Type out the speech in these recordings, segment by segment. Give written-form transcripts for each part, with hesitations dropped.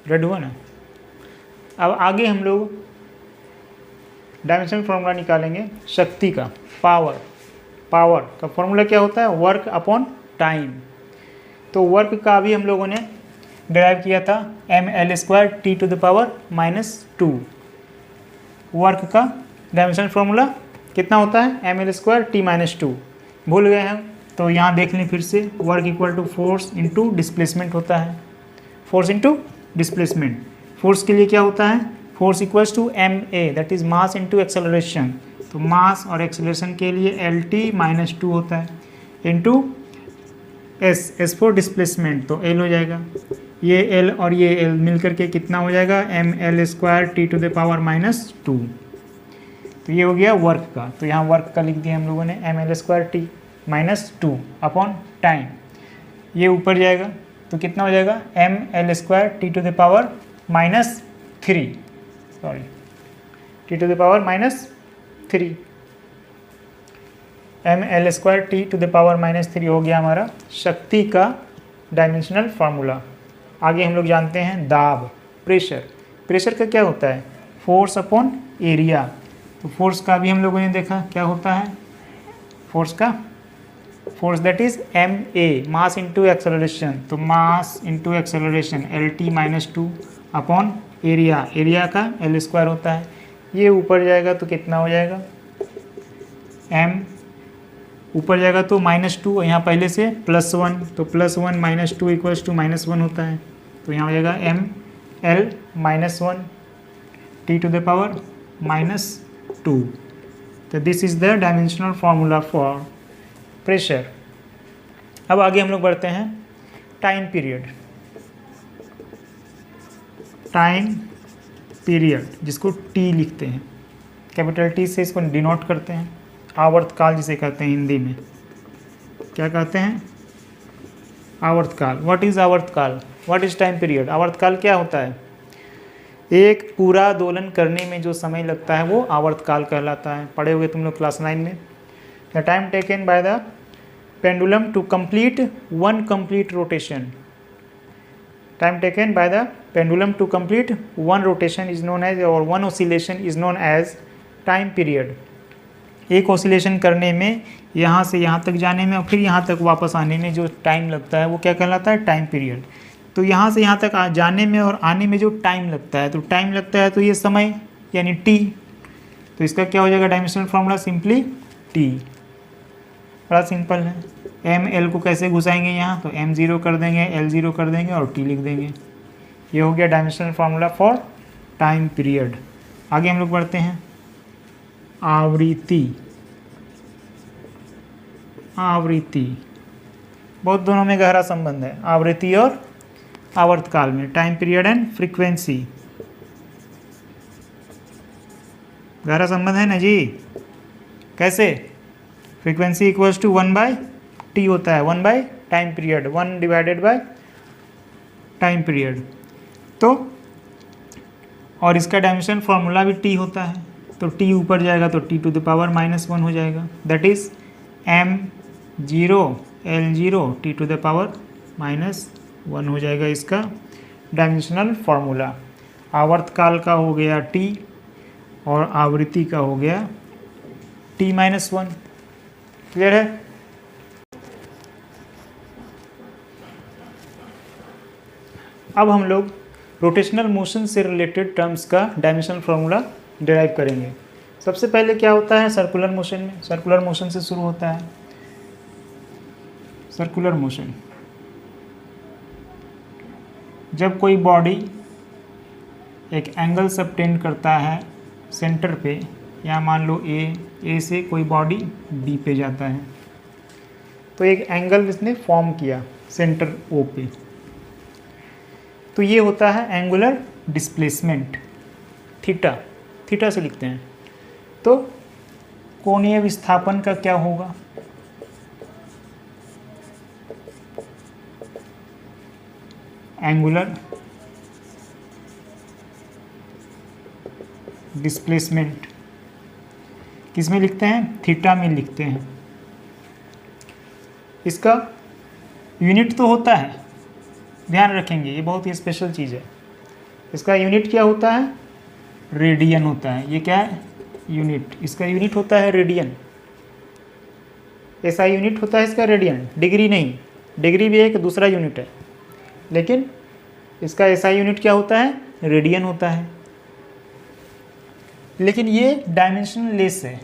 Red हुआ ना। अब आगे हम लोग डायमेंशनल फॉर्मूला निकालेंगे शक्ति का, पावर का फॉर्मूला क्या होता है, वर्क अपॉन टाइम। तो वर्क का भी हम लोगों ने डिराइव किया था ml² T⁻⁻²। वर्क का डायमेंशनल फॉर्मूला कितना होता है, ml² T-2। भूल गए हम तो यहाँ देख लें फिर से, work equal to force into displacement होता है, फोर्स इंटू डिस्प्लेसमेंट। फोर्स के लिए क्या होता है, force equals to ma, that is mass into acceleration. तो मास और एक्सेलरेशन के लिए LT-2 होता है इंटू s फॉर डिस्प्लेसमेंट, तो L हो जाएगा। ये L और ये L मिलकर के कितना हो जाएगा, ml² T⁻⁻²। तो ये हो गया वर्क का। तो यहाँ वर्क का लिख दिया हम लोगों ने ml² T-2 अपॉन टाइम। ये ऊपर जाएगा तो कितना हो जाएगा, ml² T⁻⁻3, sorry T⁻⁻3, ml² T⁻⁻3 हो गया हमारा शक्ति का डायमेंशनल फार्मूला। आगे हम लोग जानते हैं दाब, प्रेशर। प्रेशर का क्या होता है, फोर्स अपॉन एरिया। तो फोर्स का भी हम लोगों ने देखा क्या होता है, force that is ma, mass into acceleration. तो mass into acceleration LT-2 upon area, area का L² होता है। ये ऊपर जाएगा तो कितना हो जाएगा, m ऊपर जाएगा तो -2, यहाँ पहले से +1, तो +1 - 2 = -1 होता है। तो यहाँ हो जाएगा ml-1 T⁻⁻2। तो this is the dimensional formula for pressure. अब आगे हम लोग बढ़ते हैं टाइम पीरियड। टाइम पीरियड जिसको T लिखते हैं, कैपिटल T से इसको डिनोट करते हैं। आवर्तकाल जिसे कहते हैं हिंदी में, क्या कहते हैं, आवर्तकाल। व्हाट इज आवर्तकाल, व्हाट इज टाइम पीरियड। आवर्तकाल क्या होता है, एक पूरा दोलन करने में जो समय लगता है वो आवर्तकाल कहलाता है। पढ़े हुए तुम लोग क्लास 9 में। The time taken by the pendulum to complete one complete rotation, time taken by the pendulum to complete one rotation is known as, और one oscillation is known as time period. एक oscillation करने में यहाँ से यहाँ तक जाने में और फिर यहाँ तक वापस आने में जो टाइम लगता है वो क्या कहलाता है, टाइम पीरियड। तो यहाँ से यहाँ तक जाने में और आने में जो टाइम लगता है, तो टाइम लगता है तो ये समय यानी T। तो इसका क्या हो जाएगा डायमेंशनल फार्मूला, सिंपली T। बड़ा सिंपल है। ml को कैसे घुसाएंगे यहाँ, तो m0 कर देंगे, l0 कर देंगे और T लिख देंगे। ये हो गया dimensional formula for time period. आगे हम लोग बढ़ते हैं आवृत्ति। आवृत्ति बहुत दोनों में गहरा संबंध है, आवृत्ति और आवर्तकाल में। टाइम पीरियड एंड फ्रीक्वेंसी, गहरा संबंध है ना जी। कैसे, फ्रीक्वेंसी इक्वल्स टू 1/T होता है, 1 time period, 1 divided by time period. तो और इसका डायमेंशन फार्मूला भी T होता है। तो T ऊपर जाएगा तो T⁻⁻1 हो जाएगा, that is m0 l0 T⁻⁻1 हो जाएगा इसका डायमेंशनल फार्मूला। आवर्तकाल का हो गया T और आवृत्ति का हो गया T-1। क्लियर है। अब हम लोग रोटेशनल मोशन से रिलेटेड टर्म्स का डायमेंशनल फार्मूला डिराइव करेंगे। सबसे पहले क्या होता है सर्कुलर मोशन में, सर्कुलर मोशन से शुरू होता है। सर्कुलर मोशन, जब कोई बॉडी एक एंगल सबटेंड करता है सेंटर पे, या मान लो ए से कोई बॉडी बी पे जाता है, तो एक एंगल इसने फॉर्म किया सेंटर ओ पे, तो ये होता है एंगुलर डिस्प्लेसमेंट, थीटा, थीटा से लिखते हैं। तो कोणीय विस्थापन का क्या होगा, एंगुलर डिस्प्लेसमेंट किस में लिखते हैं, थीटा में लिखते हैं। इसका यूनिट तो होता है, ध्यान रखेंगे, ये बहुत ही स्पेशल चीज़ है। इसका यूनिट क्या होता है, रेडियन होता है। ये क्या है, यूनिट, इसका यूनिट होता है रेडियन। ऐसा यूनिट होता है इसका रेडियन, डिग्री नहीं, डिग्री भी एक दूसरा यूनिट है, लेकिन इसका ऐसा यूनिट क्या होता है, रेडियन होता है। लेकिन ये डायमेंशन लेस है।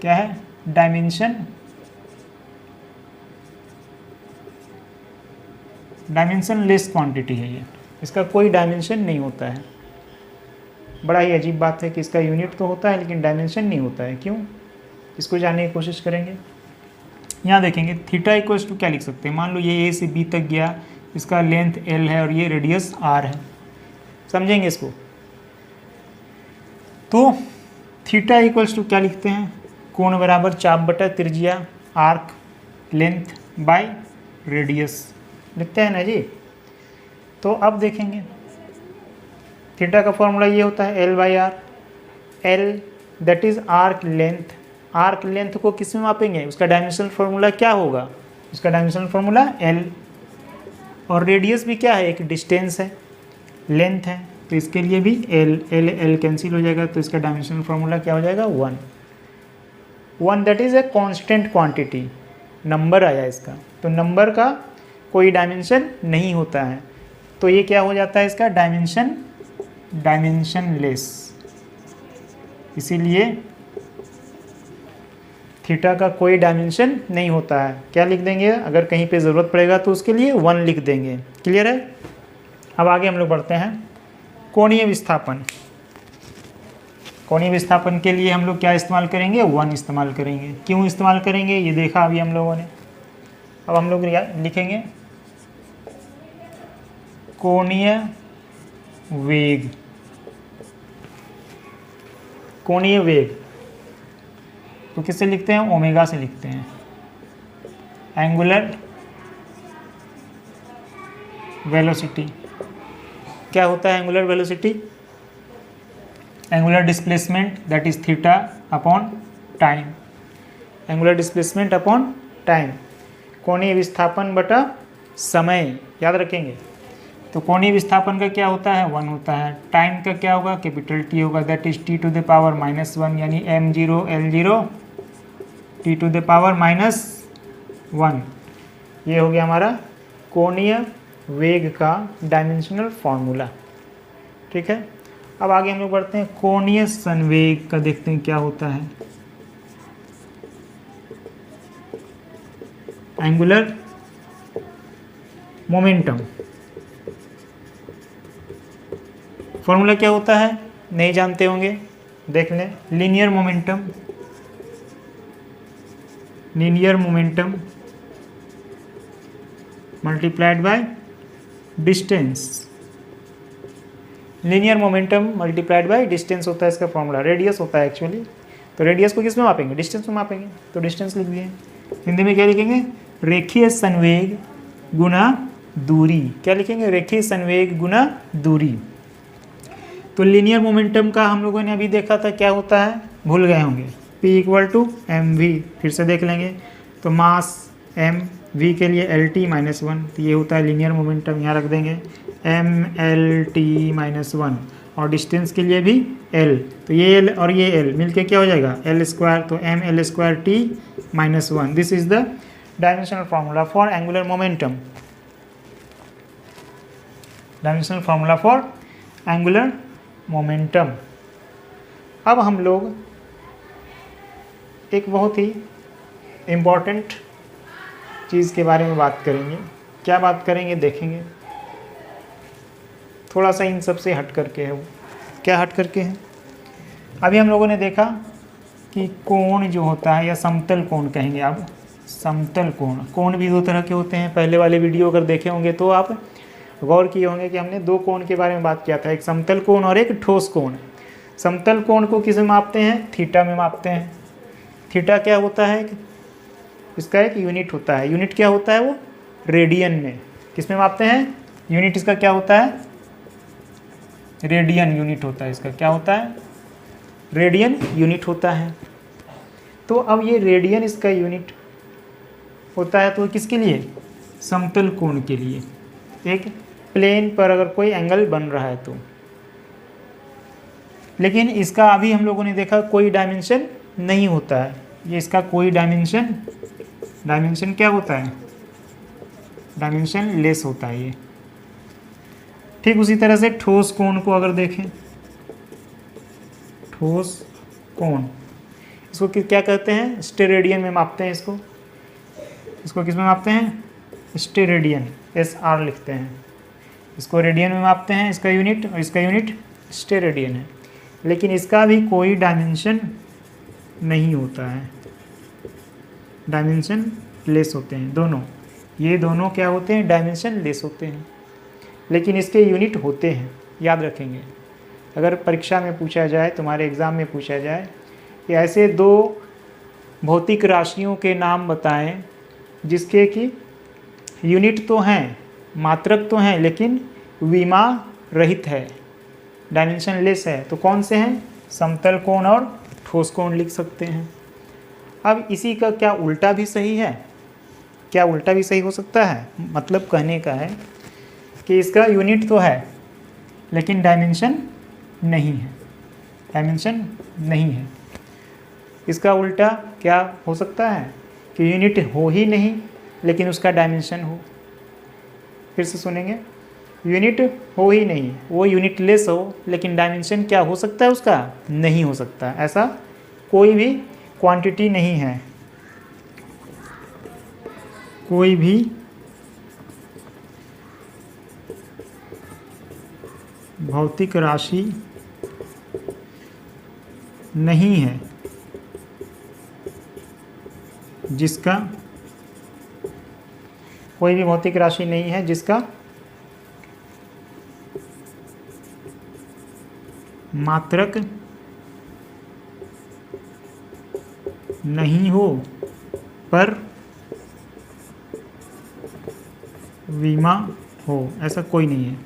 क्या है, डायमेंशन लेस क्वांटिटी है ये, इसका कोई डायमेंशन नहीं होता है। बड़ा ही अजीब बात है कि इसका यूनिट तो होता है लेकिन डायमेंशन नहीं होता है, क्यों, इसको जानने की कोशिश करेंगे। यहाँ देखेंगे थीटा इक्वल्स टू क्या लिख सकते हैं, मान लो ये ए से बी तक गया, इसका लेंथ एल है और ये रेडियस आर है, समझेंगे इसको। तो थीटा इक्वल्स टू क्या लिखते हैं, कोण बराबर चाप बटा त्रिज्या आर्क लेंथ बाय रेडियस लिखते हैं ना जी। तो अब देखेंगे थीटा का फॉर्मूला ये होता है L by R, L that is arc length. Arc length को किस में मापेंगे, उसका डायमेंशनल फार्मूला क्या होगा, उसका डायमेंशनल फार्मूला एल, और रेडियस भी क्या है, एक डिस्टेंस है, लेंथ है, तो इसके लिए भी एल एल एल कैंसिल हो जाएगा, तो इसका डायमेंशनल फार्मूला क्या हो जाएगा, 1 that is a constant quantity, number आया इसका। तो नंबर का कोई डायमेंशन नहीं होता है, तो ये क्या हो जाता है इसका डायमेंशन लेस। इसीलिए थीटा का कोई डायमेंशन नहीं होता है। क्या लिख देंगे, अगर कहीं पे ज़रूरत पड़ेगा तो उसके लिए 1 लिख देंगे। क्लियर है। अब आगे हम लोग बढ़ते हैं कोणीय विस्थापन। कोणीय विस्थापन के लिए हम लोग क्या इस्तेमाल करेंगे, 1 इस्तेमाल करेंगे। क्यों इस्तेमाल करेंगे ये देखा अभी हम लोगों ने। अब हम लोग लिखेंगे कोणीय वेग। कोणीय वेग तो किससे लिखते हैं, ओमेगा से लिखते हैं। एंगुलर वेलोसिटी क्या होता है, angular velocity, angular displacement that is theta upon time, angular displacement upon time. कोणीय विस्थापन बटा समय, याद रखेंगे। तो कोणीय विस्थापन का क्या होता है, 1 होता है। टाइम का क्या होगा, कैपिटल टी होगा, that is T to the power -1, यानी m0 L0 T to the power -1। ये हो गया हमारा कोणीय वेग का डायमेंशनल फॉर्मूला। ठीक है। अब आगे हम लोग बढ़ते हैं कोणीय संवेग का, देखते हैं क्या होता है। एंगुलर मोमेंटम फॉर्मूला क्या होता है, नहीं जानते होंगे, देख लें। Linear momentum multiplied by distance. Linear momentum multiplied by distance होता है इसका फॉर्मूला। रेडियस होता है एक्चुअली, तो रेडियस को किस में मापेंगे, डिस्टेंस में मापेंगे, तो डिस्टेंस लिख दिए। हिंदी में क्या लिखेंगे, रेखीय संवेग गुना दूरी। क्या लिखेंगे, रेखीय संवेग गुना दूरी। तो लीनियर मोमेंटम का हम लोगों ने अभी देखा था क्या होता है, भूल गए होंगे, P = mv। फिर से देख लेंगे, तो मास m, v के लिए LT-1, तो ये होता है लीनियर मोमेंटम, यहाँ रख देंगे MLT-1, और डिस्टेंस के लिए भी L, तो ये L और ये L मिलके क्या हो जाएगा, L², तो ML²T-1। This is the dimensional formula for angular momentum, dimensional formula for angular momentum. अब हम लोग एक बहुत ही इम्पॉर्टेंट चीज़ के बारे में बात करेंगे। क्या बात करेंगे देखेंगे, थोड़ा सा इन सब से हट करके है। वो क्या हट करके है, अभी हम लोगों ने देखा कि कोण जो होता है, या समतल कोण कहेंगे आप, समतल कोण। कोण भी 2 तरह के होते हैं। पहले वाले वीडियो अगर देखे होंगे तो आप गौर किए होंगे कि हमने 2 कोण के बारे में बात किया था, एक समतल कोण और एक ठोस कोण। समतल कोण को किस में मापते हैं, थीटा में मापते हैं। थीटा क्या होता है, इसका एक यूनिट होता है। यूनिट क्या होता है, वो रेडियन में। किस में मापते हैं, यूनिट इसका क्या होता है, रेडियन यूनिट होता है। इसका क्या होता है, रेडियन यूनिट होता है। तो अब ये रेडियन इसका यूनिट होता है, तो किसके लिए, समतल कोण के लिए। एक प्लेन पर अगर कोई एंगल बन रहा है तो लेकिन इसका अभी हम लोगों ने देखा कोई डायमेंशन नहीं होता है। ये इसका कोई डायमेंशन क्या होता है? डायमेंशन लेस होता है ये। ठीक उसी तरह से ठोस कोण को अगर देखें, ठोस कोण, इसको क्या कहते हैं? स्टेरेडियन में मापते हैं इसको। इसको किस में मापते हैं? स्टेरेडियन, SR लिखते हैं। इसको रेडियन में मापते हैं, इसका यूनिट, और इसका यूनिट स्टेरेडियन है। लेकिन इसका भी कोई डायमेंशन नहीं होता है, डायमेंशन लेस होते हैं दोनों। ये दोनों क्या होते हैं? डायमेंशन लेस होते हैं। लेकिन इसके यूनिट होते हैं, याद रखेंगे। अगर परीक्षा में पूछा जाए, तुम्हारे एग्ज़ाम में पूछा जाए कि ऐसे दो भौतिक राशियों के नाम बताएं जिसके कि यूनिट तो हैं, मात्रक तो हैं, लेकिन विमा रहित है, डायमेंशन लेस है, तो कौन से हैं? समतल कोण और ठोस कोण लिख सकते हैं। अब इसी का क्या उल्टा भी सही है? क्या उल्टा भी सही हो सकता है? मतलब कहने का है कि इसका यूनिट तो है लेकिन डायमेंशन नहीं है, डायमेंशन नहीं है। इसका उल्टा क्या हो सकता है कि यूनिट हो ही नहीं लेकिन उसका डायमेंशन हो। फिर से सुनेंगे, यूनिट हो ही नहीं, वो यूनिटलेस हो, लेकिन डायमेंशन क्या हो सकता है उसका? नहीं हो सकता। ऐसा कोई भी क्वांटिटी नहीं है, कोई भी भौतिक राशि नहीं है जिसका, कोई भी भौतिक राशि नहीं है जिसका मात्रक नहीं हो पर विमा हो। ऐसा कोई नहीं है,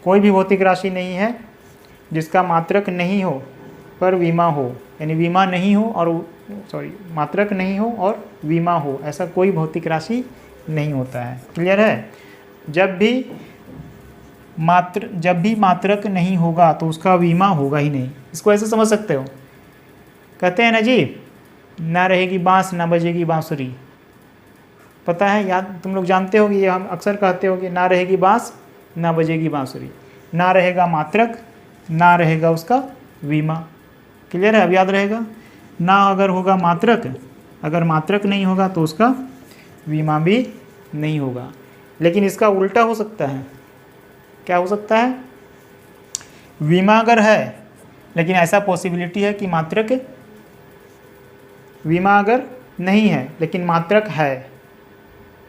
कोई भी भौतिक राशि नहीं है जिसका मात्रक नहीं हो पर विमा हो, यानी विमा नहीं हो और मात्रक नहीं हो और विमा हो, ऐसा कोई भौतिक राशि नहीं होता है। क्लियर है? जब भी मात्रक नहीं होगा तो उसका विमा होगा ही नहीं। इसको ऐसे समझ सकते हो, कहते हैं ना जी, ना रहेगी बांस ना बजेगी बांसुरी। पता है, याद तुम लोग जानते हो कि ये हम अक्सर कहते हो कि ना रहेगी बांस ना बजेगी बांसुरी, ना रहेगा मात्रक ना रहेगा उसका विमा। क्लियर है? अब याद रहेगा, ना अगर होगा मात्रक, अगर मात्रक नहीं होगा तो उसका विमा भी नहीं होगा। लेकिन इसका उल्टा हो सकता है। क्या हो सकता है? विमा अगर है लेकिन ऐसा पॉसिबिलिटी है कि मात्रक, विमा अगर नहीं है लेकिन मात्रक है।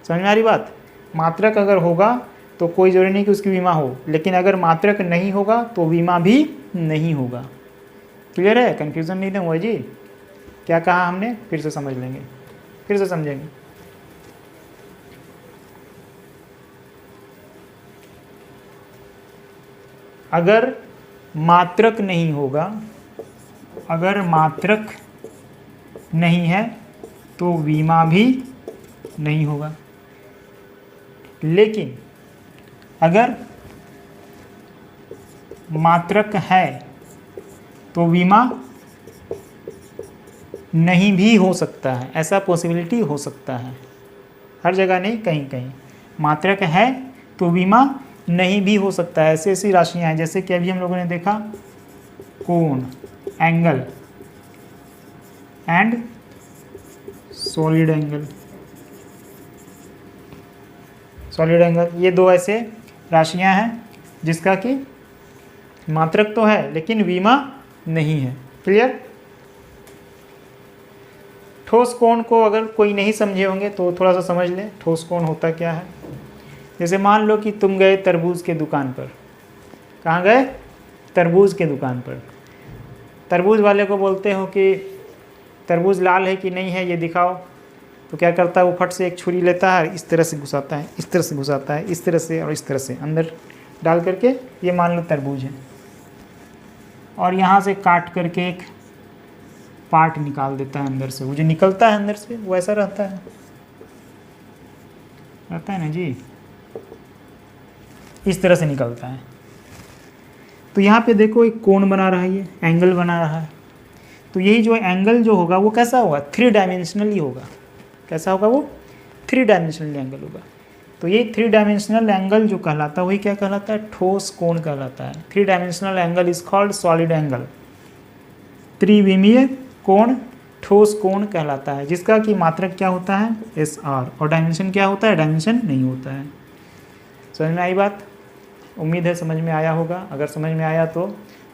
समझ में आ रही बात? मात्रक अगर होगा तो कोई ज़रूरी नहीं कि उसकी बीमा हो, लेकिन अगर मात्रक नहीं होगा तो बीमा भी नहीं होगा। क्लियर है? कन्फ्यूज़न नहीं हुआ जी? क्या कहा हमने? फिर से समझ लेंगे, फिर से समझेंगे। अगर मात्रक नहीं होगा, अगर मात्रक नहीं है तो बीमा भी नहीं होगा। लेकिन अगर मात्रक है तो बीमा नहीं भी हो सकता है। ऐसा पॉसिबिलिटी हो सकता है, हर जगह नहीं, कहीं कहीं मात्रक है तो बीमा नहीं भी हो सकता है। ऐसी ऐसी राशियां हैं जैसे कि अभी हम लोगों ने देखा कोण, angle and solid angle, solid angle, ये दो ऐसे राशियां हैं जिसका कि मात्रक तो है लेकिन विमा नहीं है। क्लियर? ठोस कोण को अगर कोई नहीं समझे होंगे तो थोड़ा सा समझ लें ठोस कोण होता क्या है। जैसे मान लो कि तुम गए तरबूज के दुकान पर। कहाँ गए? तरबूज के दुकान पर। तरबूज वाले को बोलते हो कि तरबूज लाल है कि नहीं है ये दिखाओ, तो क्या करता है वो फट से एक छुरी लेता है, इस तरह से घुसाता है, इस तरह से घुसाता है, इस तरह से और इस तरह से अंदर डाल करके, ये मान लो तरबूज है, और यहाँ से काट करके एक पार्ट निकाल देता है अंदर से। वो जो निकलता है अंदर से वो ऐसा रहता है ना जी, इस तरह से निकलता है। तो यहाँ पे देखो एक कोण बना रहा है, ये एंगल बना रहा है। तो यही जो एंगल जो होगा वो कैसा होगा, 3 डायमेंशनली होगा। कैसा होगा वो, 3 डायमेंशनल एंगल होगा। तो ये 3 डायमेंशनल एंगल जो कहलाता है वही क्या कहलाता है, ठोस कोण कहलाता है। 3 dimensional angle is called solid angle. त्रिविमीय कोण ठोस कोण कहलाता है, जिसका कि मात्रक क्या होता है, एस आर, और डायमेंशन क्या होता है, डायमेंशन नहीं होता है। समझ में आई बात? उम्मीद है समझ में आया होगा। अगर समझ में आया तो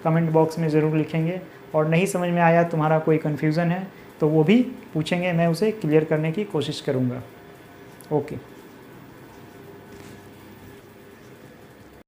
कमेंट बॉक्स में ज़रूर लिखेंगे, और नहीं समझ में आया, तुम्हारा कोई कन्फ्यूज़न है तो वो भी पूछेंगे, मैं उसे क्लियर करने की कोशिश करूँगा। ओके।